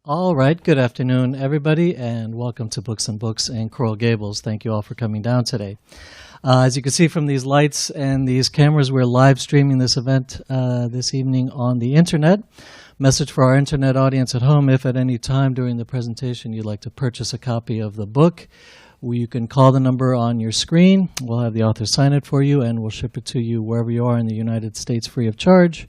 All right, good afternoon, everybody, and welcome to Books and Books in Coral Gables. Thank you all for coming down today. As you can see from these lights and these cameras, we're live streaming this event this evening on the internet. Message for our internet audience at home: if at any time during the presentation you'd like to purchase a copy of the book, you can call the number on your screen. We'll have the author sign it for you, and we'll ship it to you wherever you are in the United States free of charge.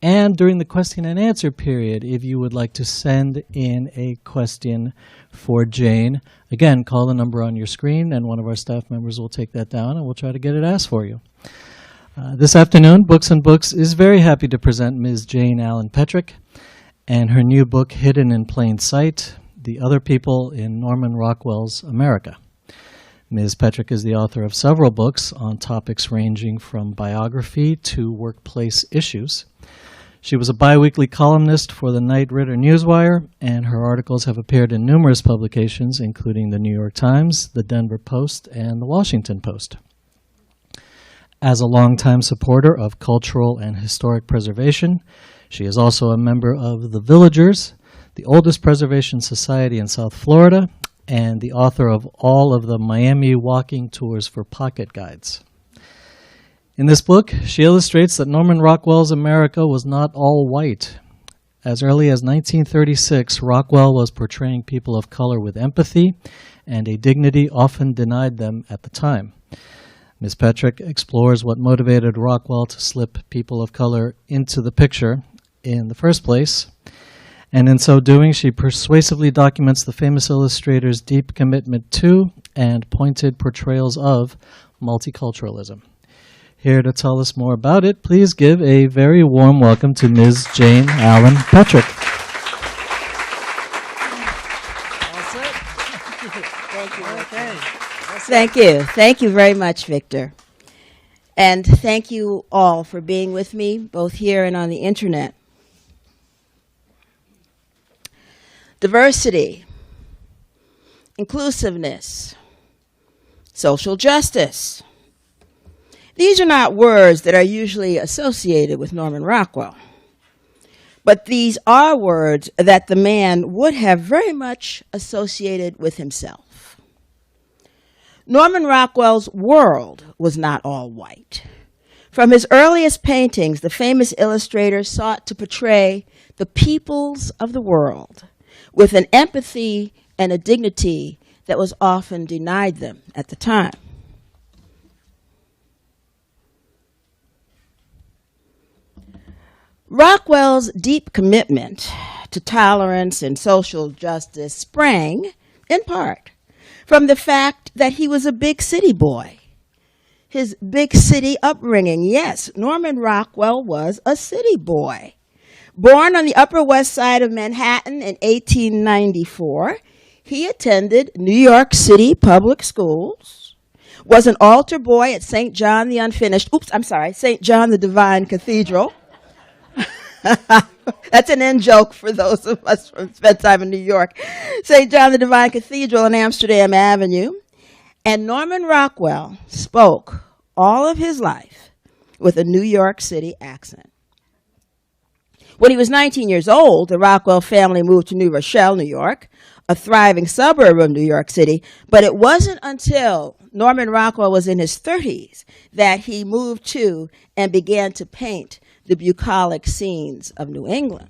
And during the question and answer period, if you would like to send in a question for Jane, again, call the number on your screen, and one of our staff members will take that down, and we'll try to get it asked for you. This afternoon, Books and Books is very happy to present Ms. Jane Allen Petrick and her new book, Hidden in Plain Sight: The Other People in Norman Rockwell's America. Ms. Petrick is the author of several books on topics ranging from biography to workplace issues. She was a biweekly columnist for the Knight Ridder Newswire, and her articles have appeared in numerous publications, including the New York Times, the Denver Post, and the Washington Post. As a longtime supporter of cultural and historic preservation, she is also a member of the Villagers, the oldest preservation society in South Florida, and the author of all of the Miami Walking Tours for Pocket Guides. In this book, she illustrates that Norman Rockwell's America was not all white. As early as 1936, Rockwell was portraying people of color with empathy and a dignity often denied them at the time. Ms. Petrick explores what motivated Rockwell to slip people of color into the picture in the first place, and in so doing, she persuasively documents the famous illustrator's deep commitment to and pointed portrayals of multiculturalism. Here to tell us more about it, please give a very warm welcome to Ms. Jane Allen Petrick. Thank you. Okay. Thank you. Thank you very much, Victor. And thank you all for being with me, both here and on the internet. Diversity, inclusiveness, social justice. These are not words that are usually associated with Norman Rockwell, but these are words that the man would have very much associated with himself. Norman Rockwell's world was not all white. From his earliest paintings, the famous illustrator sought to portray the peoples of the world with an empathy and a dignity that was often denied them at the time. Rockwell's deep commitment to tolerance and social justice sprang, in part, from the fact that he was a big city boy. His big city upbringing, yes, Norman Rockwell was a city boy. Born on the Upper West Side of Manhattan in 1894, he attended New York City public schools, was an altar boy at St. John the Divine Cathedral. That's an in-joke for those of us who spent time in New York. St. John the Divine Cathedral on Amsterdam Avenue. And Norman Rockwell spoke all of his life with a New York City accent. When he was 19 years old, the Rockwell family moved to New Rochelle, New York, a thriving suburb of New York City. But it wasn't until Norman Rockwell was in his 30s that he moved to and began to paint the bucolic scenes of New England.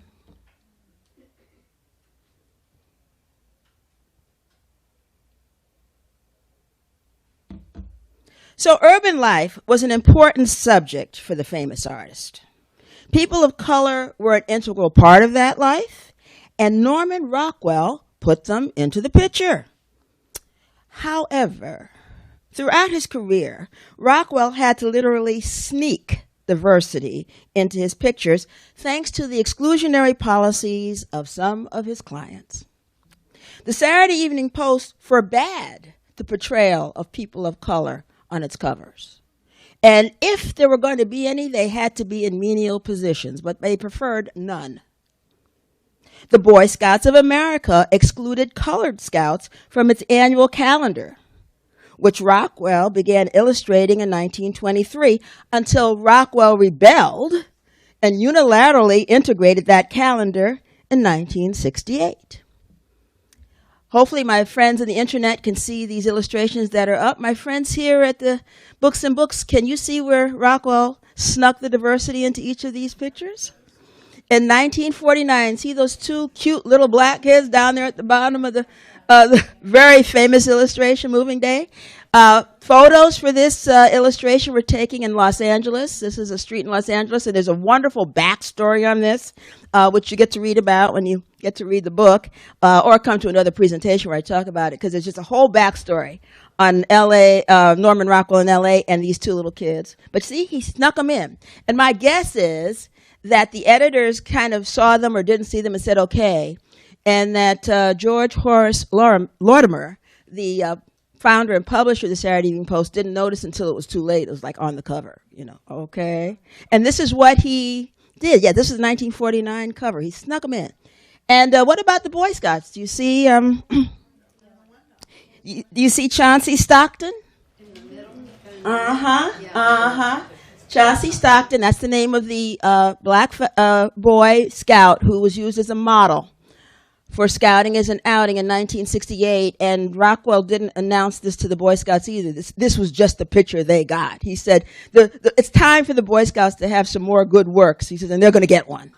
So urban life was an important subject for the famous artist. People of color were an integral part of that life, and Norman Rockwell put them into the picture. However, throughout his career, Rockwell had to literally sneak diversity into his pictures thanks to the exclusionary policies of some of his clients. The Saturday Evening Post forbade the portrayal of people of color on its covers. And if there were going to be any, they had to be in menial positions, but they preferred none. The Boy Scouts of America excluded colored scouts from its annual calendar, which Rockwell began illustrating in 1923, until Rockwell rebelled and unilaterally integrated that calendar in 1968. Hopefully my friends on the internet can see these illustrations that are up. My friends here at the Books and Books, can you see where Rockwell snuck the diversity into each of these pictures? In 1949, see those two cute little black kids down there at the bottom of the very famous illustration, Moving Day? Photos for this illustration were taken in Los Angeles. This is a street in Los Angeles, and there's a wonderful backstory on this, which you get to read about when you get to read the book, or come to another presentation where I talk about it, because there's just a whole backstory on L.A., Norman Rockwell in L.A., and these two little kids. But see, he snuck them in. And my guess is that the editors kind of saw them or didn't see them and said, okay, and that George Horace Lorimer, the founder and publisher of the Saturday Evening Post, didn't notice until it was too late. It was like on the cover, okay. And this is what he did. Yeah, this is the 1949 cover. He snuck them in. And what about the Boy Scouts? Do you see, do you see Chauncey Stockton? Chauncey Stockton, that's the name of the black boy scout who was used as a model for scouting as an outing in 1968, and Rockwell didn't announce this to the Boy Scouts either. This was just the picture they got. He said, it's time for the Boy Scouts to have some more good works. He says, and they're going to get one.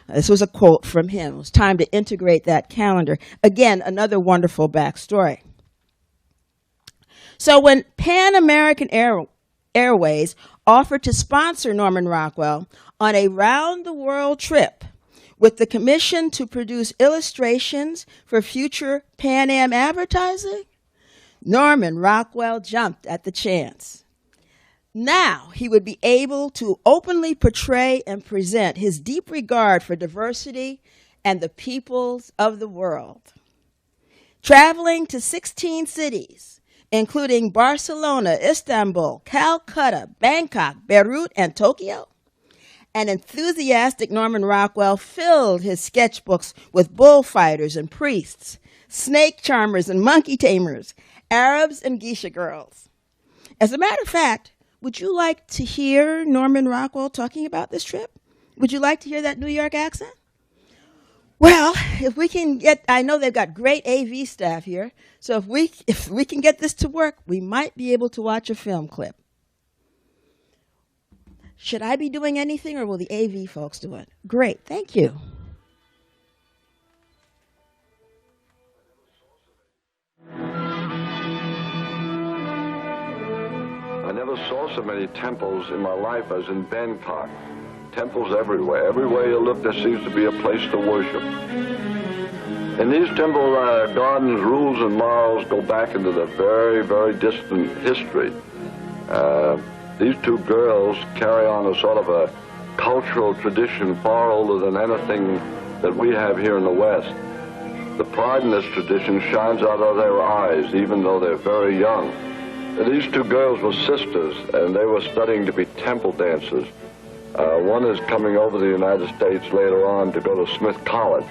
This was a quote from him. It was time to integrate that calendar. Again, another wonderful backstory. So when Pan American Airways offered to sponsor Norman Rockwell on a round-the-world trip with the commission to produce illustrations for future Pan Am advertising, Norman Rockwell jumped at the chance. Now he would be able to openly portray and present his deep regard for diversity and the peoples of the world. Traveling to 16 cities, including Barcelona, Istanbul, Calcutta, Bangkok, Beirut, and Tokyo, an enthusiastic Norman Rockwell filled his sketchbooks with bullfighters and priests, snake charmers and monkey tamers, Arabs and geisha girls. As a matter of fact, would you like to hear Norman Rockwell talking about this trip? Would you like to hear that New York accent? Well, if we can get, I know they've got great AV staff here, so if we can get this to work, we might be able to watch a film clip. Should I be doing anything, or will the AV folks do it? Great, thank you. I never saw so many temples in my life as in Bangkok. Temples everywhere. Everywhere you look, there seems to be a place to worship. In these temple gardens, rules and morals go back into the very, very distant history. These two girls carry on a sort of a cultural tradition far older than anything that we have here in the West. The pride in this tradition shines out of their eyes, even though they're very young. These two girls were sisters, and they were studying to be temple dancers. One is coming over to the United States later on to go to Smith College.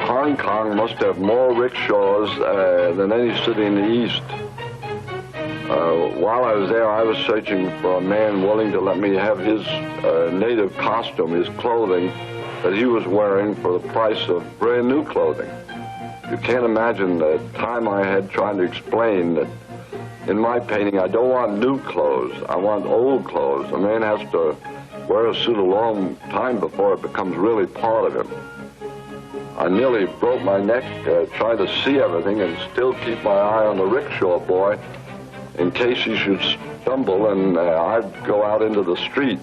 Hong Kong must have more rickshaws than any city in the East. While I was there, I was searching for a man willing to let me have his native costume, his clothing, that he was wearing for the price of brand new clothing. You can't imagine the time I had trying to explain that in my painting, I don't want new clothes, I want old clothes. A man has to wear a suit a long time before it becomes really part of him. I nearly broke my neck trying to see everything and still keep my eye on the rickshaw boy in case he should stumble and I'd go out into the street.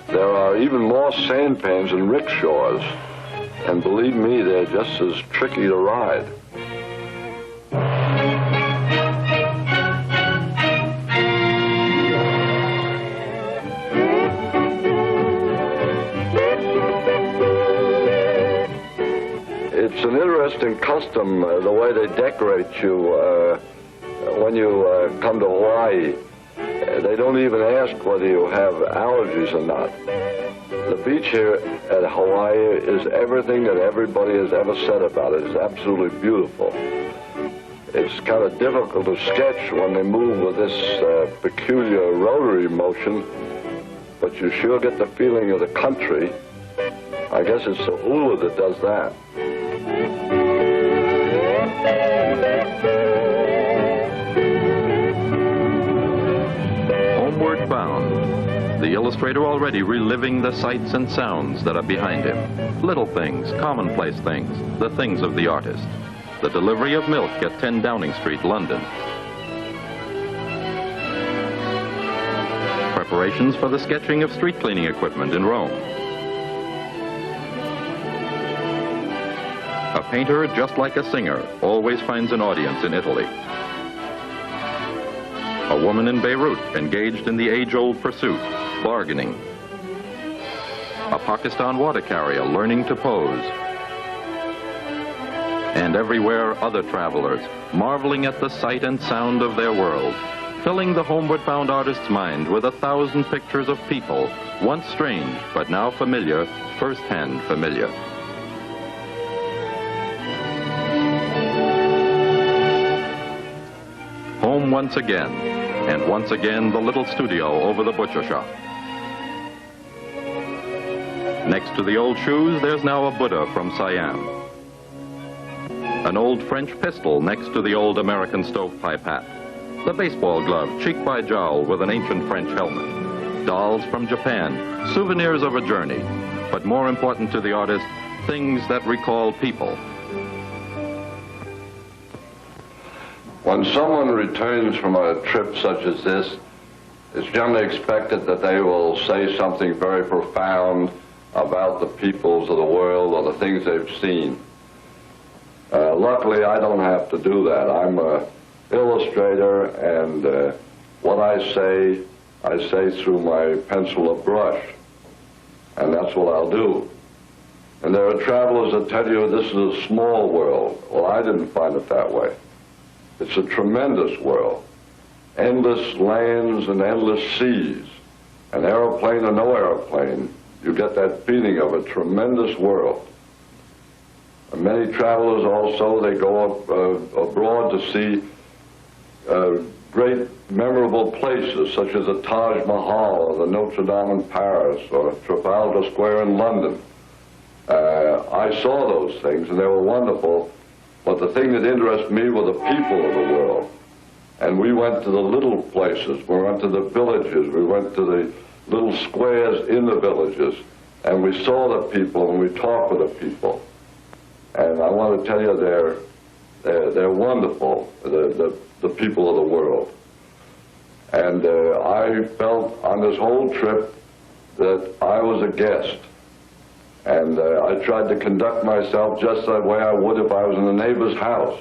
There are even more sandpans and rickshaws, and believe me, they're just as tricky to ride. interesting custom, the way they decorate you when you come to Hawaii. They don't even ask whether you have allergies or not. The beach here at Hawaii is everything that everybody has ever said about it. It's absolutely beautiful. It's kind of difficult to sketch when they move with this peculiar rotary motion, but you sure get the feeling of the country. I guess it's the hula that does that. Homeward bound, the illustrator already reliving the sights and sounds that are behind him. Little things, commonplace things, the things of the artist. The delivery of milk at 10 Downing Street, London. Preparations for the sketching of street cleaning equipment in Rome. A painter, just like a singer, always finds an audience in Italy. A woman in Beirut, engaged in the age-old pursuit, bargaining. A Pakistan water carrier learning to pose. And everywhere other travelers, marveling at the sight and sound of their world, filling the homeward-bound artist's mind with 1,000 pictures of people, once strange, but now familiar, first-hand familiar. Home once again, and once again the little studio over the butcher shop. Next to the old shoes, there's now a Buddha from Siam. An old French pistol next to the old American stovepipe hat. The baseball glove, cheek by jowl with an ancient French helmet. Dolls from Japan, souvenirs of a journey. But more important to the artist, things that recall people. When someone returns from a trip such as this, it's generally expected that they will say something very profound about the peoples of the world or the things they've seen. Luckily, I don't have to do that. I'm an illustrator, and what I say through my pencil or brush, and that's what I'll do. And there are travelers that tell you this is a small world. Well, I didn't find it that way. It's a tremendous world. Endless lands and endless seas. An airplane or no airplane, you get that feeling of a tremendous world. And many travelers also, they go abroad to see great memorable places such as the Taj Mahal or the Notre Dame in Paris or Trafalgar Square in London. I saw those things and they were wonderful, but the thing that interested me were the people of the world. And we went to the little places, we went to the villages, we went to the little squares in the villages, and we saw the people and we talked with the people. And I want to tell you, they're wonderful, the people of the world. And I felt on this whole trip that I was a guest. And I tried to conduct myself just the way I would if I was in a neighbor's house.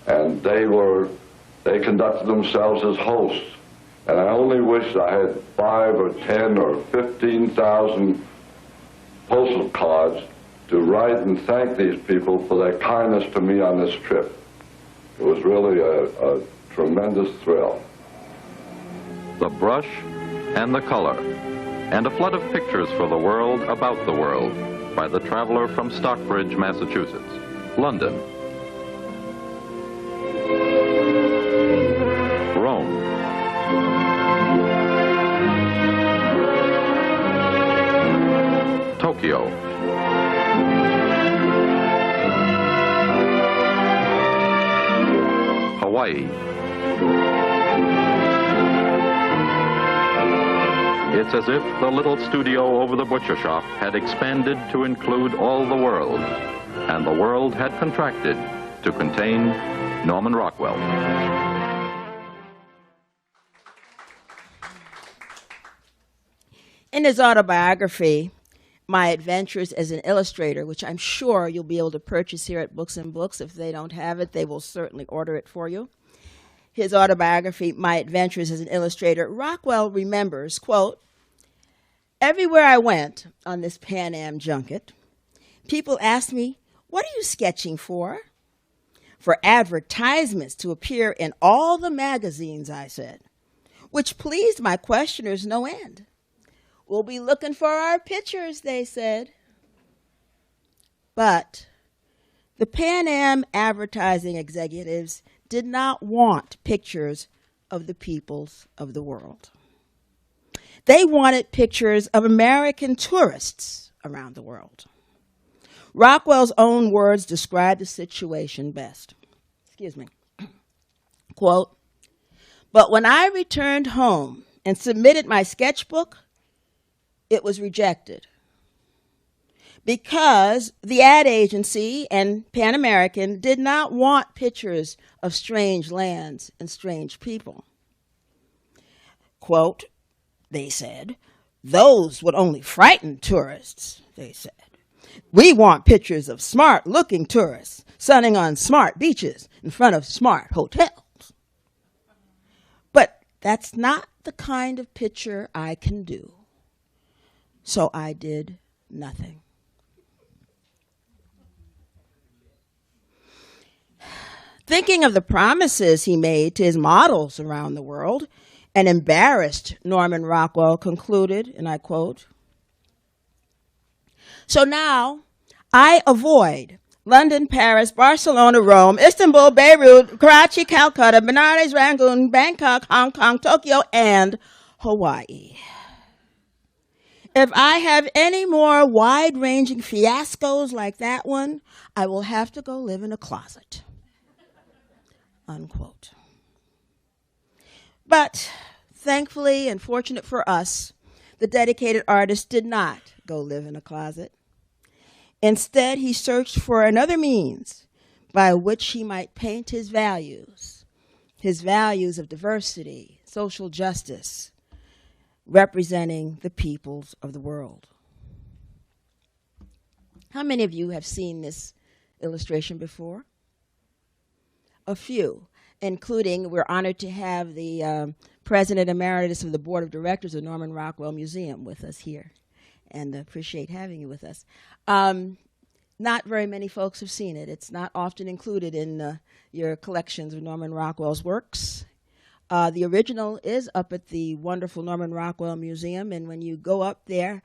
And they conducted themselves as hosts. And I only wish I had 5 or 10 or 15,000 postal cards to write and thank these people for their kindness to me on this trip. It was really a tremendous thrill. The brush and the color, and a flood of pictures for the world about the world by the traveler from Stockbridge, Massachusetts, London, Rome, Tokyo, Hawaii. It's as if the little studio over the butcher shop had expanded to include all the world, and the world had contracted to contain Norman Rockwell. In his autobiography, My Adventures as an Illustrator, which I'm sure you'll be able to purchase here at Books and Books. If they don't have it, they will certainly order it for you. His autobiography, My Adventures as an Illustrator, Rockwell remembers, quote, "Everywhere I went on this Pan Am junket, people asked me, What are you sketching for? For advertisements to appear in all the magazines, I said, which pleased my questioners no end. We'll be looking for our pictures, they said. But the Pan Am advertising executives did not want pictures of the peoples of the world. They wanted pictures of American tourists around the world. Rockwell's own words describe the situation best. Excuse me. Quote, "But when I returned home and submitted my sketchbook, it was rejected because the ad agency and Pan American did not want pictures of strange lands and strange people. Quote, they said, those would only frighten tourists, they said. We want pictures of smart-looking tourists sunning on smart beaches in front of smart hotels. But that's not the kind of picture I can do. So I did nothing." Thinking of the promises he made to his models around the world, an embarrassed Norman Rockwell concluded, and I quote, "So now I avoid London, Paris, Barcelona, Rome, Istanbul, Beirut, Karachi, Calcutta, Benares, Rangoon, Bangkok, Hong Kong, Tokyo, and Hawaii. If I have any more wide-ranging fiascos like that one, I will have to go live in a closet." Unquote. But thankfully and fortunate for us, the dedicated artist did not go live in a closet. Instead, he searched for another means by which he might paint his values of diversity, social justice, representing the peoples of the world. How many of you have seen this illustration before? A few, including we're honored to have the President Emeritus of the Board of Directors of Norman Rockwell Museum with us here, and appreciate having you with us. Not very many folks have seen it. It's not often included in your collections of Norman Rockwell's works. The original is up at the wonderful Norman Rockwell Museum, and when you go up there,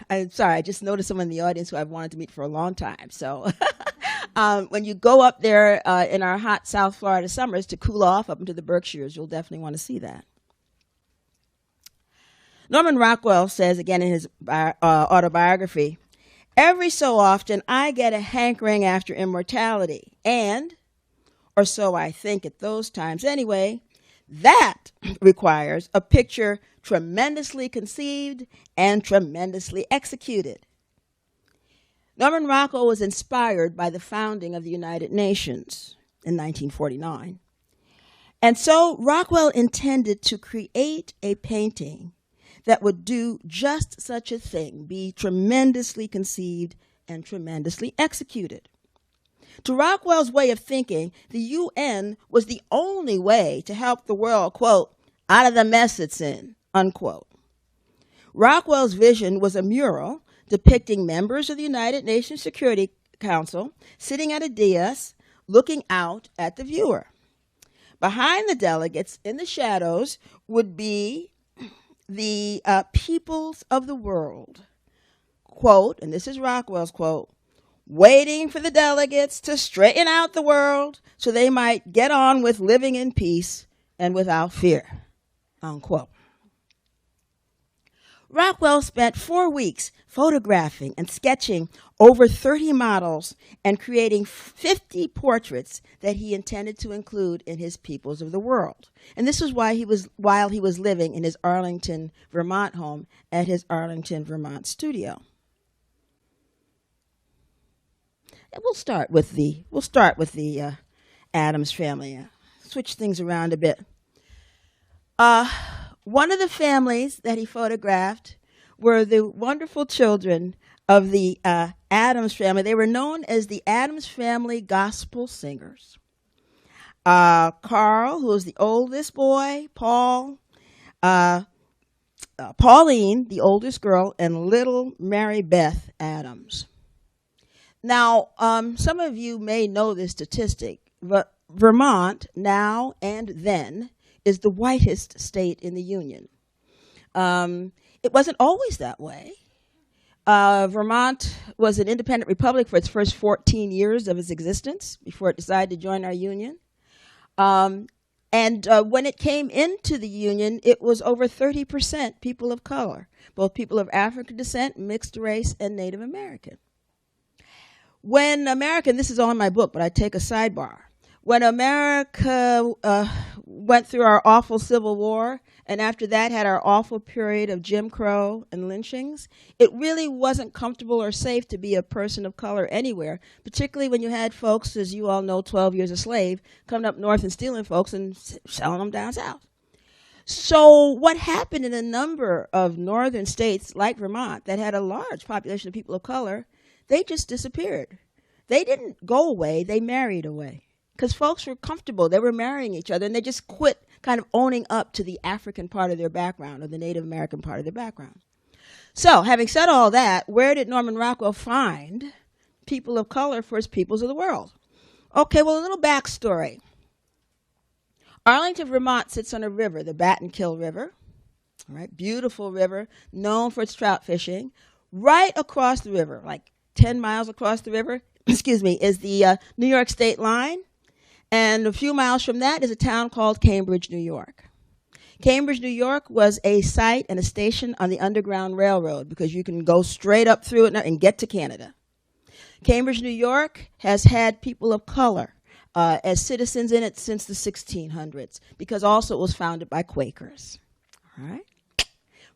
I'm sorry, I just noticed someone in the audience who I've wanted to meet for a long time, so when you go up there in our hot South Florida summers to cool off up into the Berkshires, you'll definitely want to see that. Norman Rockwell says, again in his autobiography, "Every so often I get a hankering after immortality, and, or so I think at those times anyway, that requires a picture tremendously conceived and tremendously executed." Norman Rockwell was inspired by the founding of the United Nations in 1949. And so Rockwell intended to create a painting that would do just such a thing, be tremendously conceived and tremendously executed. To Rockwell's way of thinking, the UN was the only way to help the world, quote, out of the mess it's in, unquote. Rockwell's vision was a mural depicting members of the United Nations Security Council sitting at a dais looking out at the viewer. Behind the delegates in the shadows would be the peoples of the world, quote, and this is Rockwell's quote, waiting for the delegates to straighten out the world so they might get on with living in peace and without fear, unquote. Rockwell spent 4 weeks photographing and sketching over 30 models and creating 50 portraits that he intended to include in his Peoples of the World. And this was while he was living in his Arlington, Vermont home at his Arlington, Vermont studio. And we'll start with the Addams family. Switch things around a bit. One of the families that he photographed were the wonderful children of the Addams family. They were known as the Addams Family Gospel Singers. Carl, who was the oldest boy, Paul, Pauline, the oldest girl, and little Mary Beth Addams. Now, some of you may know this statistic, but Vermont, now and then, is the whitest state in the Union. It wasn't always that way. Vermont was an independent republic for its first 14 years of its existence before it decided to join our Union. And when it came into the Union, it was over 30% people of color, both people of African descent, mixed race, and Native American. When America, and this is all in my book, but I take a sidebar. When America went through our awful Civil War, and after that had our awful period of Jim Crow and lynchings, it really wasn't comfortable or safe to be a person of color anywhere, particularly when you had folks, as you all know, 12 years a slave, coming up north and stealing folks and selling them down south. So what happened in a number of northern states like Vermont that had a large population of people of color, they just disappeared. They didn't go away, they married away. Because folks were comfortable, they were marrying each other, and they just quit kind of owning up to the African part of their background or the Native American part of their background. So, having said all that, where did Norman Rockwell find people of color for his peoples of the world? Okay, well, a little backstory. Arlington, Vermont sits on a river, the Battenkill River, all right, beautiful river, known for its trout fishing. Right across the river, like 10 miles across the river, excuse me, is the New York state line. And a few miles from that is a town called Cambridge, New York. Cambridge, New York was a site and a station on the Underground Railroad because you can go straight up through it and get to Canada. Cambridge, New York has had people of color as citizens in it since the 1600s because also it was founded by Quakers. All right?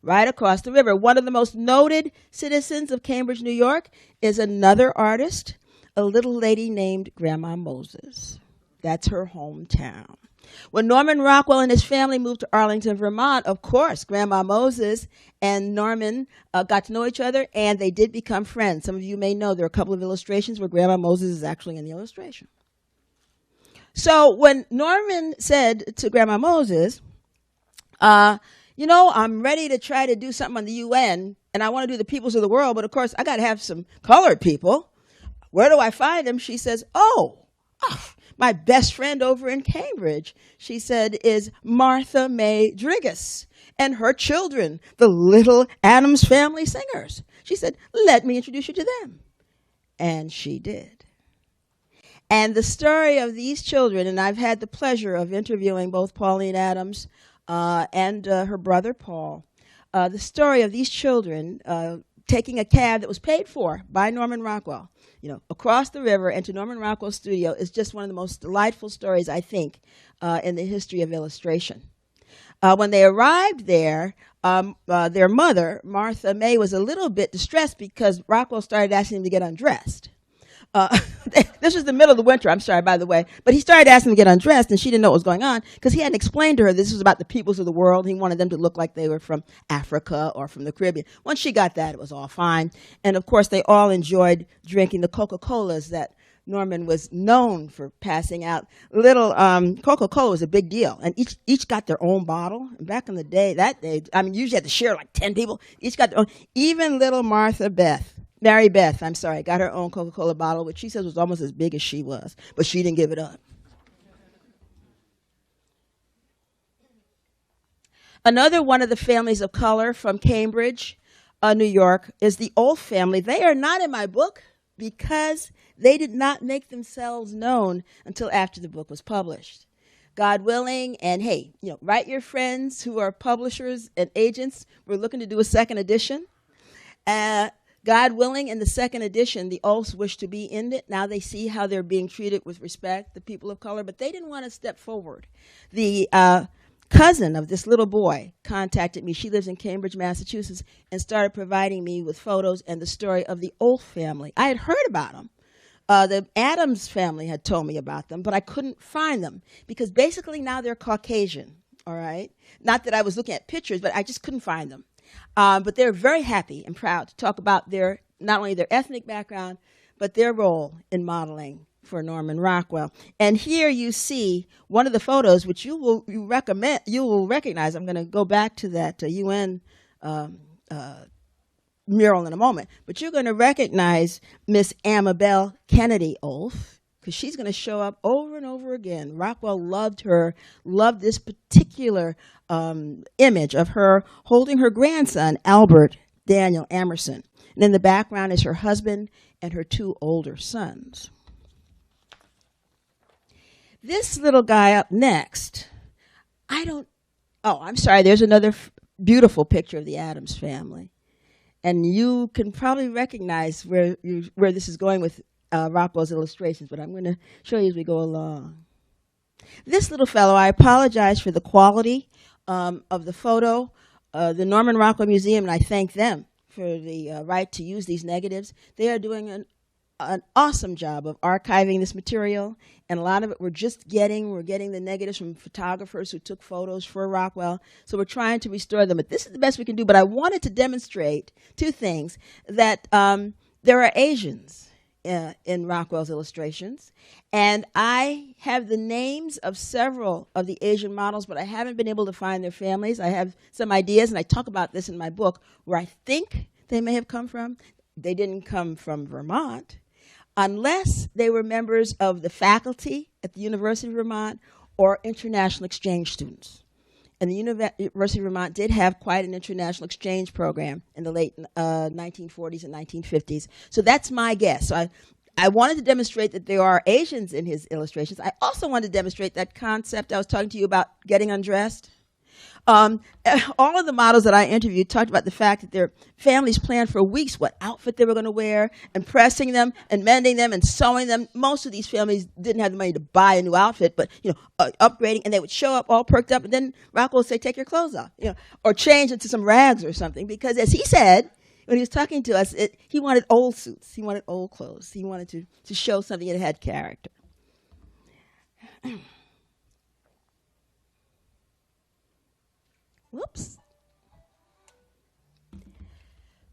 Right across the river. One of the most noted citizens of Cambridge, New York is another artist, a little lady named Grandma Moses. That's her hometown. When Norman Rockwell and his family moved to Arlington, Vermont, of course, Grandma Moses and Norman got to know each other, and they did become friends. Some of you may know there are a couple of illustrations where Grandma Moses is actually in the illustration. So when Norman said to Grandma Moses, I'm ready to try to do something on the UN, and I want to do the peoples of the world, but of course, I got to have some colored people. Where do I find them? She says, my best friend over in Cambridge, she said, is Martha May Driggis and her children, the Little Adams Family Singers. She said, let me introduce you to them. And she did. And the story of these children, and I've had the pleasure of interviewing both Pauline Adams and her brother Paul, the story of these children taking a cab that was paid for by Norman Rockwell, across the river and to Norman Rockwell's studio is just one of the most delightful stories, I think, in the history of illustration. When they arrived there, their mother, Martha May, was a little bit distressed because Rockwell started asking them to get undressed. This was the middle of the winter, I'm sorry, by the way. But he started asking them to get undressed, and she didn't know what was going on because he hadn't explained to her this was about the peoples of the world. He wanted them to look like they were from Africa or from the Caribbean. Once she got that, it was all fine. And, of course, they all enjoyed drinking the Coca-Colas that Norman was known for passing out. Little Coca-Cola was a big deal, and each got their own bottle. And back in the day, usually you had to share like 10 people. Each got their own. Even little Mary Beth, got her own Coca-Cola bottle, which she says was almost as big as she was, but she didn't give it up. Another one of the families of color from Cambridge, New York, is the Olf family. They are not in my book because they did not make themselves known until after the book was published. God willing, and hey, write your friends who are publishers and agents. We're looking to do a second edition. God willing, in the second edition, the Olfs wish to be in it. Now they see how they're being treated with respect, the people of color, but they didn't want to step forward. The cousin of this little boy contacted me. She lives in Cambridge, Massachusetts, and started providing me with photos and the story of the Olf family. I had heard about them. The Adams family had told me about them, but I couldn't find them because basically now they're Caucasian, all right? Not that I was looking at pictures, but I just couldn't find them. But they're very happy and proud to talk about not only their ethnic background, but their role in modeling for Norman Rockwell. And here you see one of the photos, which you will recognize. I'm going to go back to that UN mural in a moment. But you're going to recognize Miss Amabel Kennedy Olf, because she's going to show up over and over again. Rockwell loved her, loved this particular image of her holding her grandson, Albert Daniel Emerson. And in the background is her husband and her 2 older sons. This little guy up next, I'm sorry, there's another beautiful picture of the Addams family. And you can probably recognize where this is going with Rockwell's illustrations, but I'm going to show you as we go along. This little fellow, I apologize for the quality of the photo. The Norman Rockwell Museum, and I thank them for the right to use these negatives. They are doing an awesome job of archiving this material, and a lot of it we're getting the negatives from photographers who took photos for Rockwell, so we're trying to restore them. But this is the best we can do. But I wanted to demonstrate 2 things, that there are Asians in Rockwell's illustrations, and I have the names of several of the Asian models, but I haven't been able to find their families. I have some ideas, and I talk about this in my book, where I think they may have come from. They didn't come from Vermont, unless they were members of the faculty at the University of Vermont or international exchange students. And the University of Vermont did have quite an international exchange program in the late 1940s and 1950s. So that's my guess. So I wanted to demonstrate that there are Asians in his illustrations. I also wanted to demonstrate that concept I was talking to you about, getting undressed. All of the models that I interviewed talked about the fact that their families planned for weeks what outfit they were going to wear, and pressing them and mending them and sewing them. Most of these families didn't have the money to buy a new outfit, but upgrading, and they would show up all perked up, and then Rockwell would say, "Take your clothes off," or change into some rags or something, because as he said when he was talking to us, he wanted old suits, he wanted old clothes, he wanted to show something that had character. Whoops.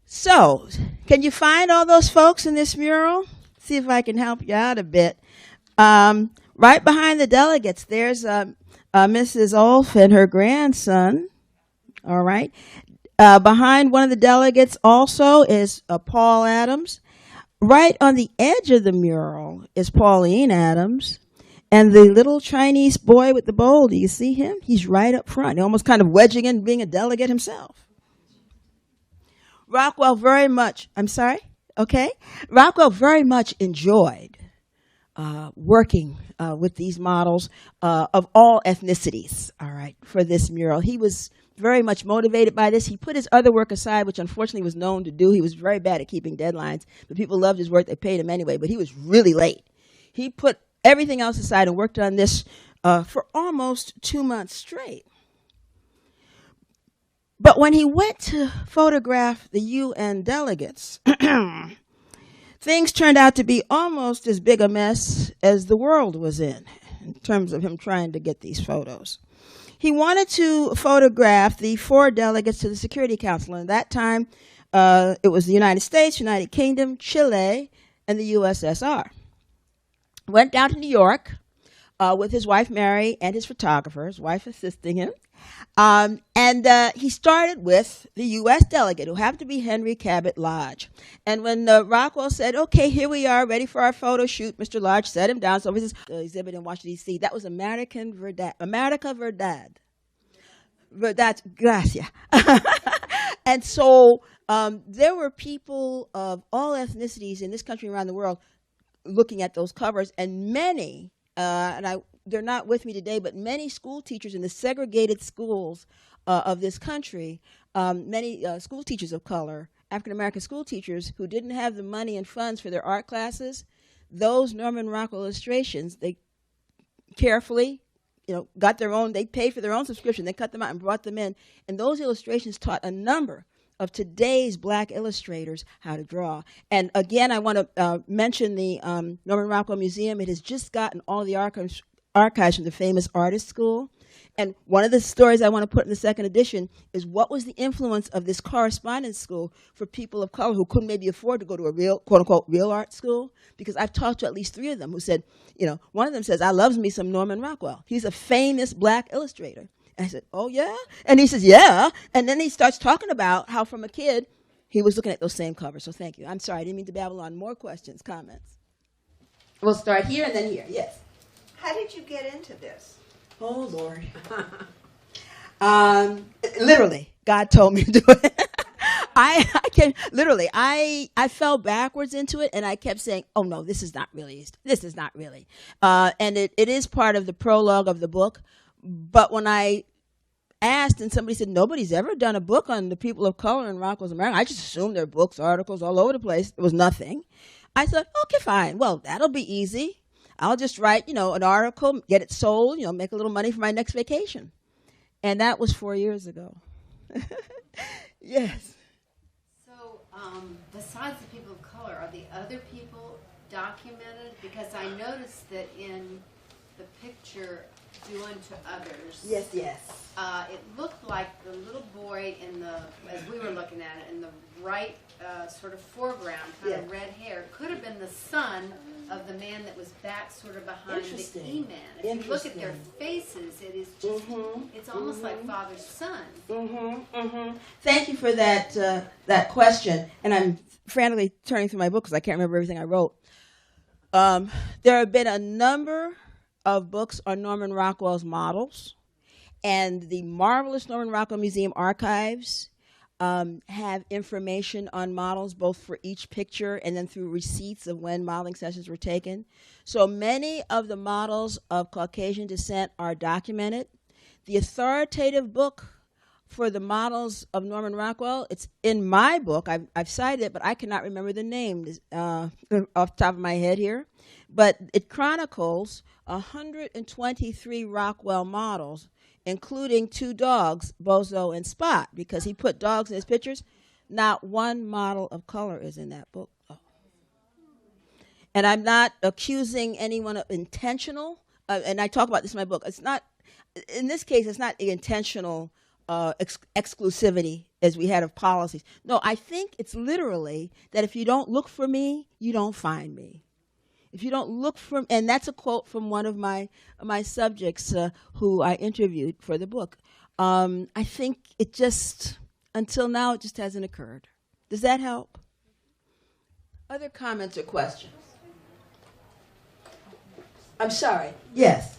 So, can you find all those folks in this mural? See if I can help you out a bit. Right behind the delegates, there's Mrs. Olf and her grandson. All right. Behind one of the delegates also is Paul Adams. Right on the edge of the mural is Pauline Adams. And the little Chinese boy with the bowl, do you see him? He's right up front, almost kind of wedging in, being a delegate himself. Rockwell very much enjoyed working with these models of all ethnicities, all right, for this mural. He was very much motivated by this. He put his other work aside, which unfortunately was known to do. He was very bad at keeping deadlines, but people loved his work. They paid him anyway, but he was really late. He put everything else aside and worked on this for almost 2 months straight. But when he went to photograph the UN delegates, things turned out to be almost as big a mess as the world was in terms of him trying to get these photos. He wanted to photograph the 4 delegates to the Security Council. And at that time, it was the United States, United Kingdom, Chile, and the USSR. Went down to New York with his wife, Mary, and his photographer, his wife assisting him. And he started with the U.S. delegate, who happened to be Henry Cabot Lodge. And when Rockwell said, "Okay, here we are, ready for our photo shoot," Mr. Lodge set him down. So this is the exhibit in Washington, D.C. That was America Verdad. Verdad, gracias. And so there were people of all ethnicities in this country and around the world looking at those covers, and many, they're not with me today, but many school teachers in the segregated schools of this country, many school teachers of color, African-American school teachers who didn't have the money and funds for their art classes, those Norman Rockwell illustrations, they carefully, got their own, they paid for their own subscription, they cut them out and brought them in, and those illustrations taught a number of today's black illustrators how to draw. And again, I want to mention the Norman Rockwell Museum. It has just gotten all the archives from the famous artist school. And one of the stories I want to put in the second edition is what was the influence of this correspondence school for people of color who couldn't maybe afford to go to a real, quote unquote, real art school? Because I've talked to at least 3 of them who said, one of them says, "I loves me some Norman Rockwell. He's a famous black illustrator." And I said, "Oh, yeah?" And he says, "Yeah." And then he starts talking about how from a kid, he was looking at those same covers. So thank you. I'm sorry, I didn't mean to babble on. More questions, comments? We'll start here and then here. Yes. How did you get into this? Oh, Lord. Literally, God told me to do it. I fell backwards into it, and I kept saying, oh, no, this is not really. And it is part of the prologue of the book. But when I asked, and somebody said, nobody's ever done a book on the people of color in Rockwell's America, I just assumed there are books, articles all over the place. There was nothing. I thought, okay, fine. Well, that'll be easy. I'll just write, an article, get it sold, make a little money for my next vacation. And that was 4 years ago. Yes. So, besides the people of color, are the other people documented? Because I noticed that in the picture, Do Unto Others. Yes. It looked like the little boy as we were looking at it, in the right sort of foreground, kind of red hair, could have been the son of the man that was back sort of behind the E-man. If you look at their faces, it is just, it's almost like father-son. Thank you for that question. And I'm frantically turning through my book because I can't remember everything I wrote. There have been a number of books on Norman Rockwell's models, and the marvelous Norman Rockwell Museum archives have information on models both for each picture and then through receipts of when modeling sessions were taken. So many of the models of Caucasian descent are documented. The authoritative book for the models of Norman Rockwell, it's in my book. I've cited it, but I cannot remember the name off the top of my head here. But it chronicles 123 Rockwell models, including 2 dogs, Bozo and Spot, because he put dogs in his pictures. Not one model of color is in that book. And I'm not accusing anyone of intentional, and I talk about this in my book. It's not, in this case, it's not intentional exclusivity as we had of policies. No, I think it's literally that if you don't look for me, you don't find me. If you don't look for, and that's a quote from one of my subjects who I interviewed for the book. I think it just, until now, it just hasn't occurred. Does that help? Other comments or questions? I'm sorry. Yes.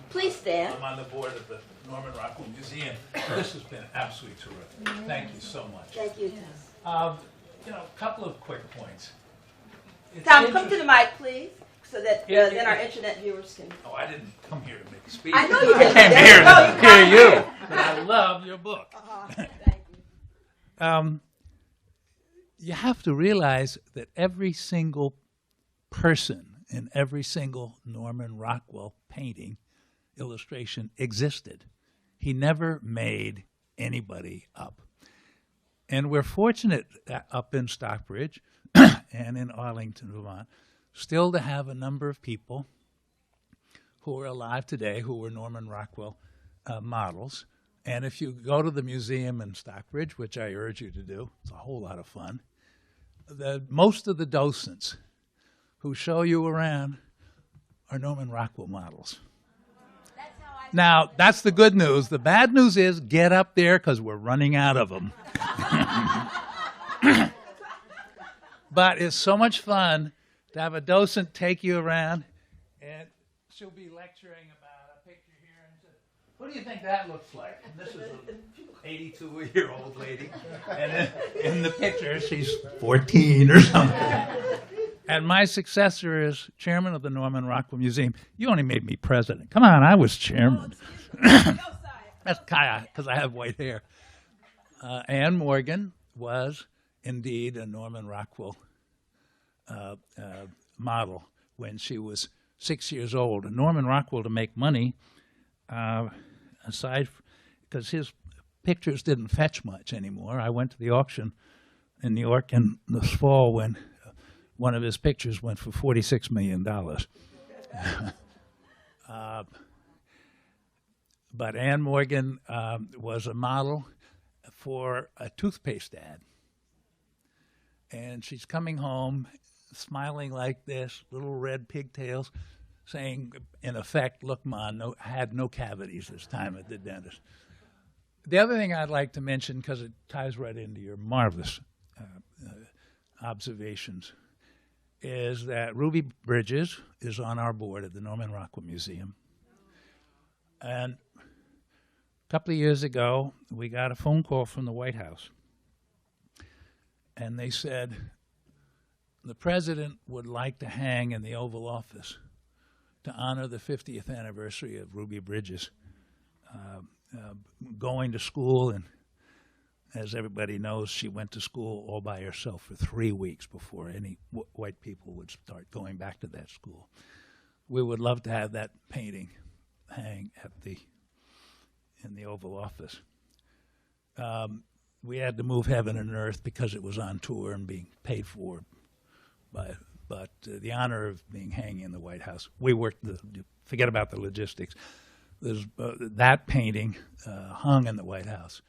Please stand. I'm on the board of the Norman Rockwell Museum. This has been absolutely terrific. Thank you so much. Thank you, A couple of quick points. Tom, come to the mic, please, so that then our internet viewers can. Oh, I didn't come here to make a speech. I know you didn't. I came here to hear you. But I love your book. Thank you. You have to realize that every single person in every single Norman Rockwell painting, illustration existed. He never made anybody up. And we're fortunate up in Stockbridge and in Arlington, Vermont, still to have a number of people who are alive today who were Norman Rockwell models. And if you go to the museum in Stockbridge, which I urge you to do, it's a whole lot of fun, most of the docents who show you around are Norman Rockwell models. Now, that's the good news. The bad news is get up there because we're running out of them. But it's so much fun to have a docent take you around, and she'll be lecturing about a picture here. And says, what do you think that looks like? And this is an 82-year-old lady. And in the picture, she's 14 or something. And my successor is chairman of the Norman Rockwell Museum. You only made me president. Come on, I was chairman. That's Kaya, because I have white hair. Anne Morgan was indeed a Norman Rockwell model when she was 6 years old. And Norman Rockwell, to make money, because his pictures didn't fetch much anymore. I went to the auction in New York in this fall when one of his pictures went for $46 million. But Anne Morgan was a model for a toothpaste ad. And she's coming home smiling like this, little red pigtails, saying, in effect, look, Ma, had no cavities this time at the dentist. The other thing I'd like to mention, because it ties right into your marvelous observations, is that Ruby Bridges is on our board at the Norman Rockwell Museum. And a couple of years ago, we got a phone call from the White House. And they said, the president would like to hang in the Oval Office to honor the 50th anniversary of Ruby Bridges going to school. And as everybody knows, she went to school all by herself for 3 weeks before any white people would start going back to that school. We would love to have that painting hang in the Oval Office. We had to move heaven and earth because it was on tour and being paid for. But the honor of being hanging in the White House, forget about the logistics. There's that painting hung in the White House